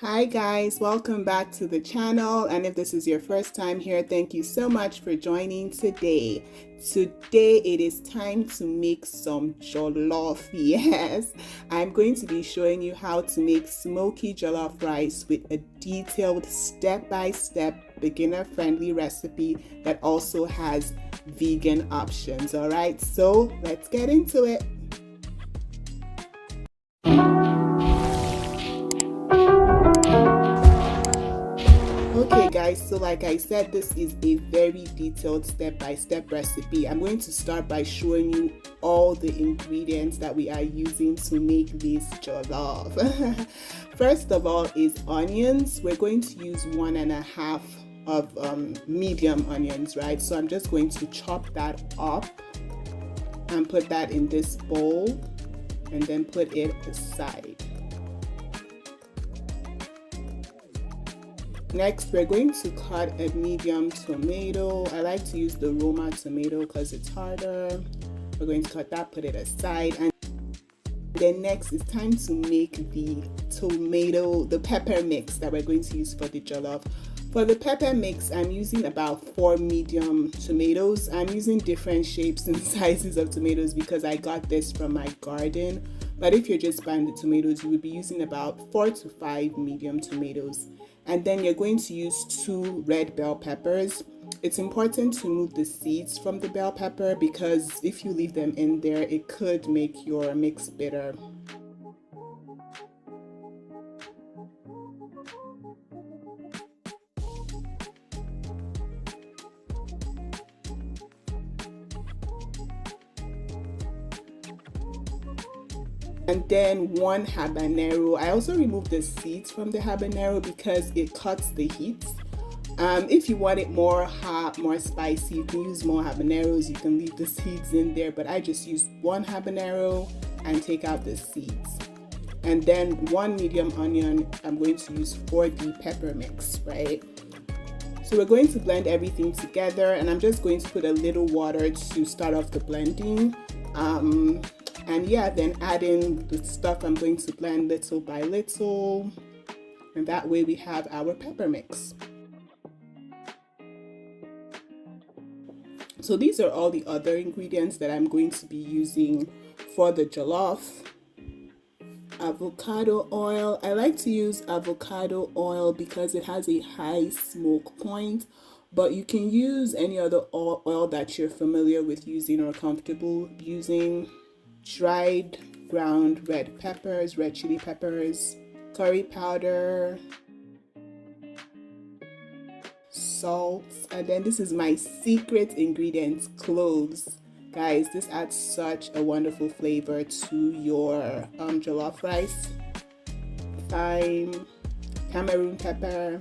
Hi guys, welcome back to the channel, and if this is your first time here, thank you so much for joining today. Today it is time to make some jollof. Yes, I'm going to be showing you how to make smoky jollof rice with a detailed step-by-step beginner-friendly recipe that also has vegan options. All right, so let's get into it. Okay guys, so like I said, this is a very detailed step-by-step recipe. I'm going to start by showing you all the ingredients that we are using to make this jollof. First of all is onions. We're going to use 1.5 of medium onions, right? So I'm just going to chop that up and put that in this bowl and then put it aside. Next, we're going to cut a medium tomato. I like to use the Roma tomato because it's harder. We're going to cut that, put it aside. And then next, it's time to make the pepper mix that we're going to use for the jollof. For the pepper mix, I'm using about 4 medium tomatoes. I'm using different shapes and sizes of tomatoes because I got this from my garden. But if you're just buying the tomatoes, you would be using about 4 to 5 medium tomatoes. And then you're going to use 2 red bell peppers. It's important to remove the seeds from the bell pepper because if you leave them in there, it could make your mix bitter. And then 1 habanero. I also removed the seeds from the habanero because it cuts the heat. If you want it more hot, more spicy, you can use more habaneros. You can leave the seeds in there, but I just used 1 habanero and take out the seeds. And then 1 medium onion I'm going to use for the pepper mix, right? So we're going to blend everything together, and I'm just going to put a little water to start off the blending. And yeah, then add in the stuff I'm going to blend little by little, and that way we have our pepper mix. So these are all the other ingredients that I'm going to be using for the jollof. Avocado oil. I like to use avocado oil because it has a high smoke point, but you can use any other oil that you're familiar with using or comfortable using. Dried ground red peppers, red chili peppers, curry powder, salt, and then this is my secret ingredient, cloves. Guys, this adds such a wonderful flavor to your jollof rice. Thyme, Cameroon pepper,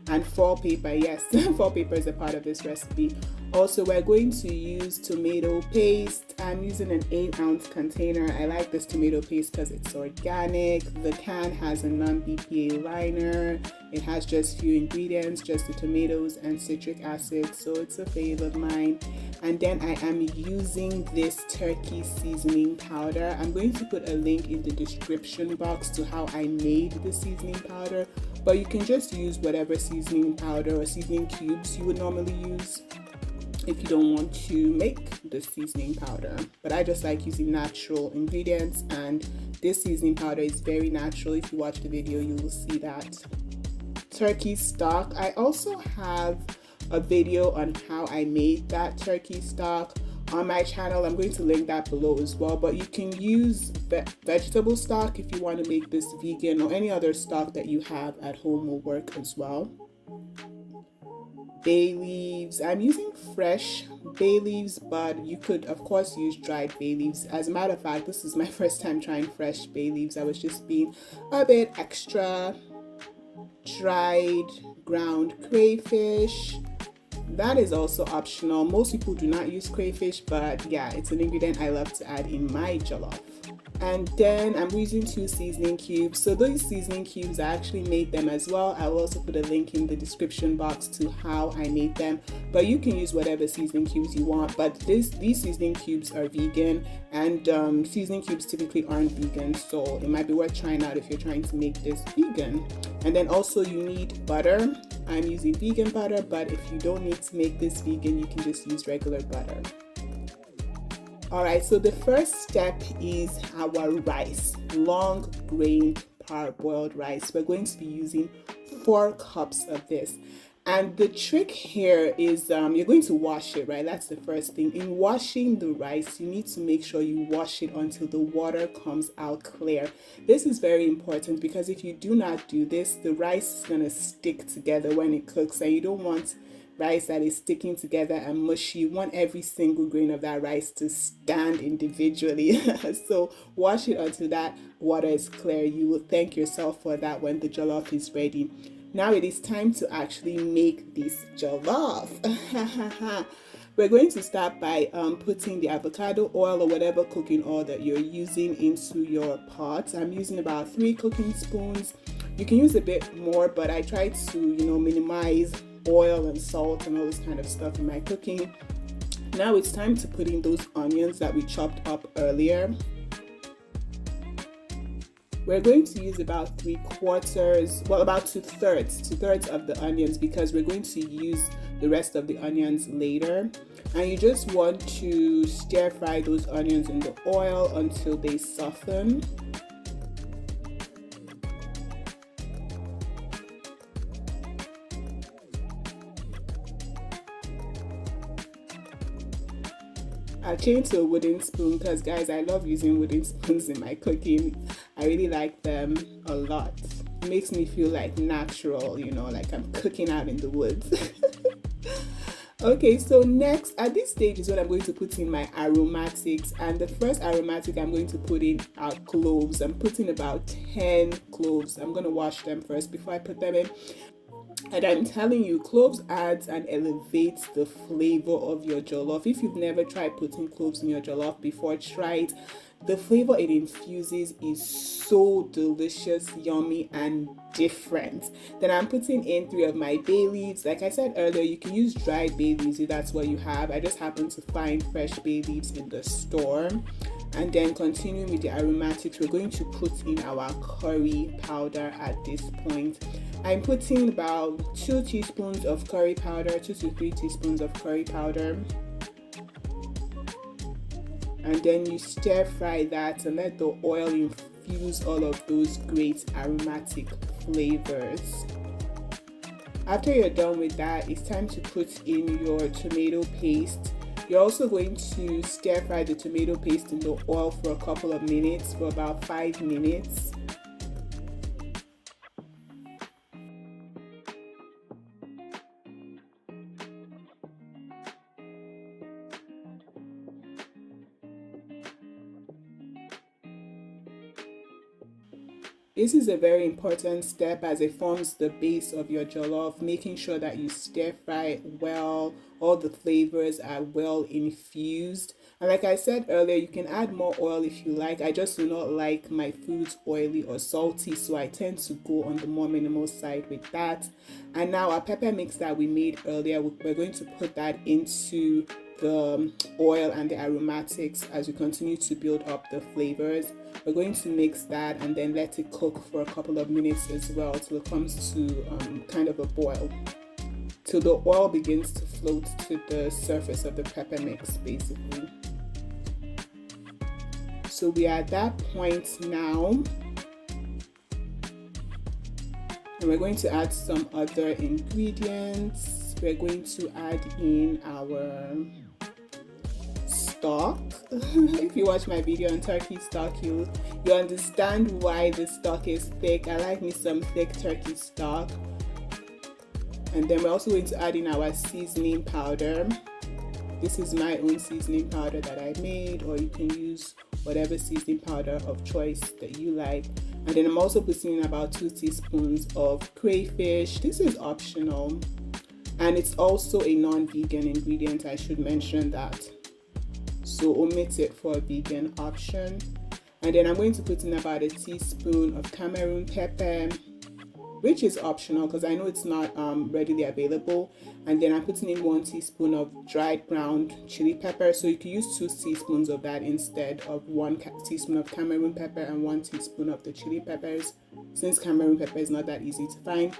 and fall paper. Yes, fall paper is a part of this recipe. Also, we're going to use tomato paste. I'm using an 8-ounce container. I like this tomato paste because it's organic. The can has a non-BPA liner. It has just few ingredients, just the tomatoes and citric acid, so it's a favorite of mine. And then I am using this turkey seasoning powder. I'm going to put a link in the description box to how I made the seasoning powder, but you can just use whatever seasoning powder or seasoning cubes you would normally use if you don't want to make the seasoning powder. But I just like using natural ingredients, and this seasoning powder is very natural. If you watch the video, you will see that. Turkey stock. I also have a video on how I made that turkey stock on my channel. I'm going to link that below as well, but you can use vegetable stock if you want to make this vegan, or any other stock that you have at home will work as well. Bay leaves. I'm using fresh bay leaves, but you could of course use dried bay leaves. As a matter of fact, this is my first time trying fresh bay leaves. I was just being a bit extra. Dried ground crayfish. That is also optional. Most people do not use crayfish, but yeah, it's an ingredient I love to add in my jollof. And then I'm using 2 seasoning cubes. So those seasoning cubes, I actually made them as well. I will also put a link in the description box to how I made them, but you can use whatever seasoning cubes you want. But these seasoning cubes are vegan, and seasoning cubes typically aren't vegan, so it might be worth trying out if you're trying to make this vegan. And then also you need butter. I'm using vegan butter, but if you don't need to make this vegan, you can just use regular butter. Alright, so the first step is our rice, long grained parboiled rice. We're going to be using 4 cups of this. And the trick here is you're going to wash it, right? That's the first thing. In washing the rice, you need to make sure you wash it until the water comes out clear. This is very important because if you do not do this, the rice is going to stick together when it cooks, and you don't want rice that is sticking together and mushy. You want every single grain of that rice to stand individually. So wash it until that water is clear. You will thank yourself for that when the jollof is ready. Now it is time to actually make this jollof. We're going to start by putting the avocado oil or whatever cooking oil that you're using into your pot. I'm using about 3 cooking spoons. You can use a bit more, but I try to, minimize oil and salt and all this kind of stuff in my cooking. Now it's time to put in those onions that we chopped up earlier. We're going to use about 2/3 of the onions because we're going to use the rest of the onions later. And you just want to stir fry those onions in the oil until they soften. I changed to a wooden spoon because, guys, I love using wooden spoons in my cooking. I really like them a lot. It makes me feel like natural, like I'm cooking out in the woods. Okay, so next at this stage is when I'm going to put in my aromatics, and the first aromatic I'm going to put in are cloves. I'm putting about 10 cloves. I'm going to wash them first before I put them in. And I'm telling you, cloves adds and elevates the flavor of your jollof. If you've never tried putting cloves in your jollof before, try it. The flavor it infuses is so delicious, yummy, and different. Then I'm putting in 3 of my bay leaves. Like I said earlier, you can use dried bay leaves if that's what you have. I just happen to find fresh bay leaves in the store. And then continuing with the aromatics, we're going to put in our curry powder at this point. I'm putting about 2 teaspoons of curry powder, 2 to 3 teaspoons of curry powder. And then you stir fry that and let the oil infuse all of those great aromatic flavors. After you're done with that, it's time to put in your tomato paste. You're also going to stir fry the tomato paste in the oil for a couple of minutes, for about 5 minutes. This is a very important step as it forms the base of your jollof, making sure that you stir fry well, all the flavors are well infused. And like I said earlier, you can add more oil if you like. I just do not like my foods oily or salty, so I tend to go on the more minimal side with that. And now our pepper mix that we made earlier, we're going to put that into the oil and the aromatics as we continue to build up the flavors. We're going to mix that and then let it cook for a couple of minutes as well till it comes to kind of a boil, till the oil begins to float to the surface of the pepper mix basically. So we are at that point now, and we're going to add some other ingredients. We're going to add in our stock. If you watch my video on turkey stock, you understand why the stock is thick. I like me some thick turkey stock. And then we're also going to add in our seasoning powder. This is my own seasoning powder that I made, or you can use whatever seasoning powder of choice that you like. And then I'm also putting in about 2 teaspoons of crayfish. This is optional, and it's also a non-vegan ingredient. I should mention that, so omit it for a vegan option. And then I'm going to put in about a teaspoon of Cameroon pepper, which is optional because I know it's not readily available. And then I'm putting in 1 teaspoon of dried ground chili pepper. So you can use 2 teaspoons of that instead of 1 teaspoon of Cameroon pepper and 1 teaspoon of the chili peppers, since Cameroon pepper is not that easy to find.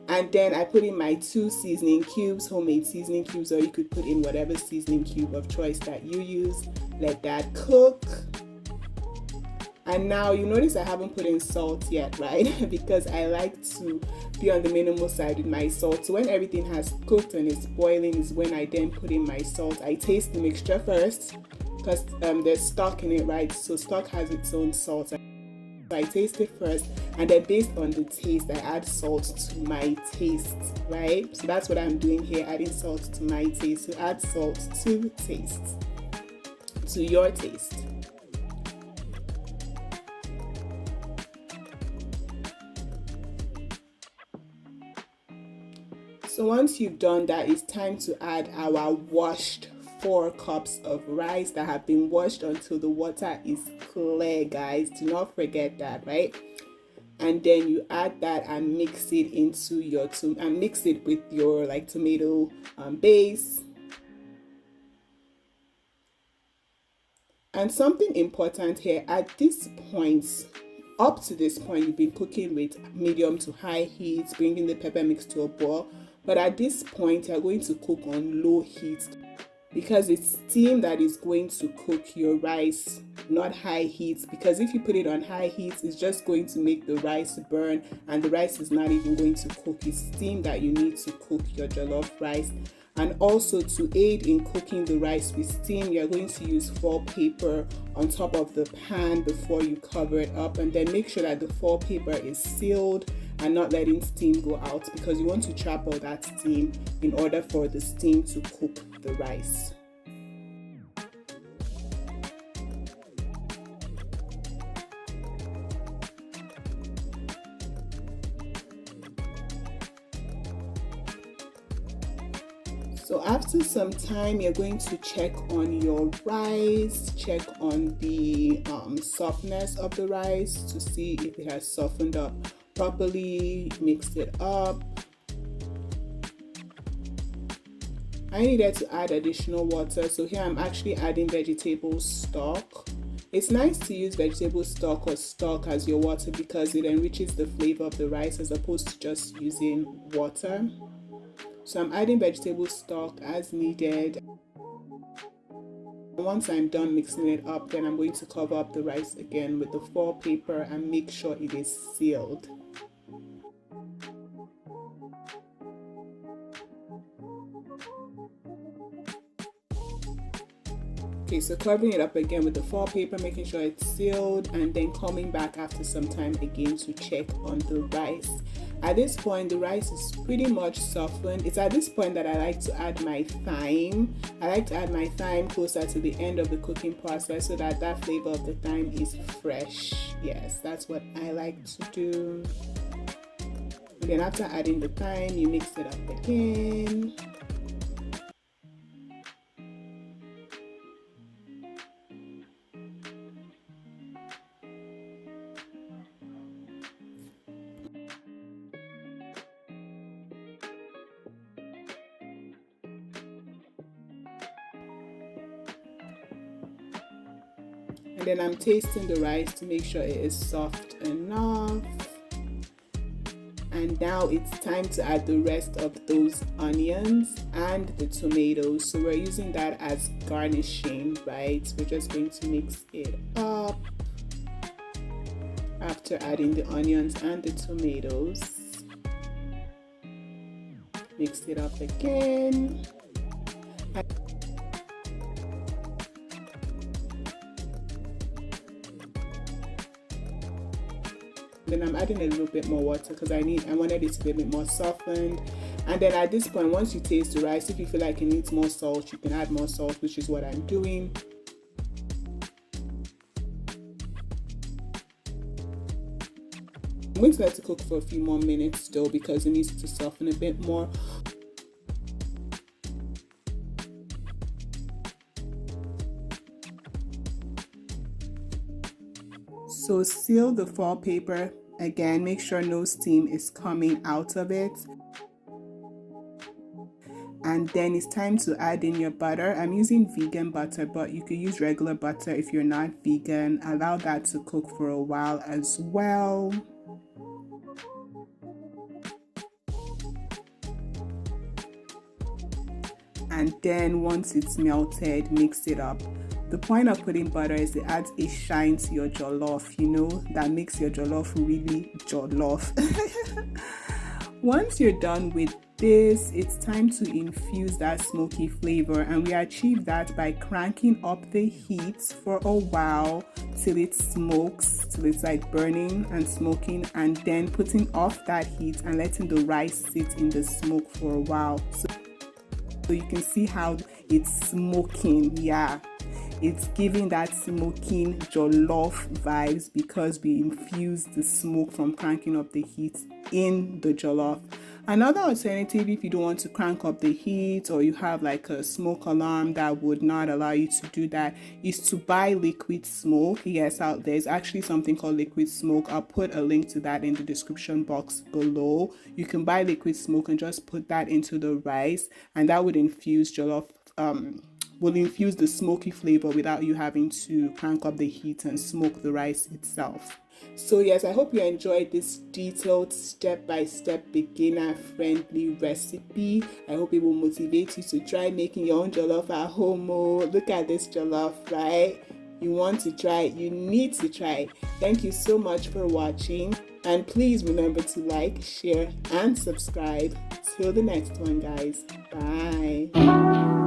And then I put in my 2 seasoning cubes, homemade seasoning cubes, or you could put in whatever seasoning cube of choice that you use. Let that cook. And now you notice I haven't put in salt yet, right? Because I like to be on the minimal side with my salt. So when everything has cooked and it's boiling is when I then put in my salt. I taste the mixture first because there's stock in it, right? So stock has its own salt. So I taste it first, and then based on the taste, I add salt to my taste, right? So that's what I'm doing here, adding salt to my taste. So add salt to taste, to your taste. So once you've done that, it's time to add our washed 4 cups of rice that have been washed until the water is clear, guys. Do not forget that, right? And then you add that and mix it into your mix it with your like tomato base. And something important here, at this point, up to this point, you've been cooking with medium to high heat, bringing the pepper mix to a boil. But at this point, you're going to cook on low heat because it's steam that is going to cook your rice, not high heat. Because if you put it on high heat, it's just going to make the rice burn, and the rice is not even going to cook. It's steam that you need to cook your jollof rice. And also to aid in cooking the rice with steam, you're going to use foil paper on top of the pan before you cover it up, and then make sure that the foil paper is sealed and not letting steam go out, because you want to trap all that steam in order for the steam to cook the rice. So after some time, you're going to check on your rice, check on the softness of the rice to see if it has softened up properly. Mix it up. I needed to add additional water, so here I'm actually adding vegetable stock. It's nice to use vegetable stock or stock as your water because it enriches the flavor of the rice as opposed to just using water. So I'm adding vegetable stock as needed. Once I'm done mixing it up, then I'm going to cover up the rice again with the foil paper and make sure it is sealed. Okay, so covering it up again with the foil paper, making sure it's sealed, and then coming back after some time again to check on the rice. At this point, the rice is pretty much softened. It's at this point that I like to add my thyme. I like to add my thyme closer to the end of the cooking process so that that flavor of the thyme is fresh. Yes, that's what I like to do. And then after adding the thyme, you mix it up again. And then I'm tasting the rice to make sure it is soft enough. And now it's time to add the rest of those onions and the tomatoes. So we're using that as garnishing, right? We're just going to mix it up. After adding the onions and the tomatoes, mix it up again. Then I'm adding a little bit more water because I wanted it to be a bit more softened. And then at this point, once you taste the rice, if you feel like it needs more salt, you can add more salt, which is what I'm doing. I'm going to let it cook for a few more minutes still because it needs to soften a bit more. So seal the foil paper. Again, make sure no steam is coming out of it. And then it's time to add in your butter. I'm using vegan butter, but you could use regular butter if you're not vegan. Allow that to cook for a while as well. And then once it's melted, mix it up. The point of putting butter is it adds a shine to your jollof, you know, that makes your jollof really jollof. Once you're done with this, it's time to infuse that smoky flavor, and we achieve that by cranking up the heat for a while till it smokes, till it's like burning and smoking, and then putting off that heat and letting the rice sit in the smoke for a while. So you can see how it's smoking. Yeah, it's giving that smoking jollof vibes because we infuse the smoke from cranking up the heat in the jollof. Another alternative, if you don't want to crank up the heat or you have like a smoke alarm that would not allow you to do that, is to buy liquid smoke. Yes, out there's actually something called liquid smoke. I'll put a link to that in the description box below. You can buy liquid smoke and just put that into the rice, and that would infuse jollof will infuse the smoky flavor without you having to crank up the heat and smoke the rice itself. So yes, I hope you enjoyed this detailed step-by-step beginner-friendly recipe. I hope it will motivate you to try making your own jollof at home. Oh, look at this jollof, right? You want to try it, you need to try it. Thank you so much for watching, and please remember to like, share, and subscribe. Till the next one, guys. Bye.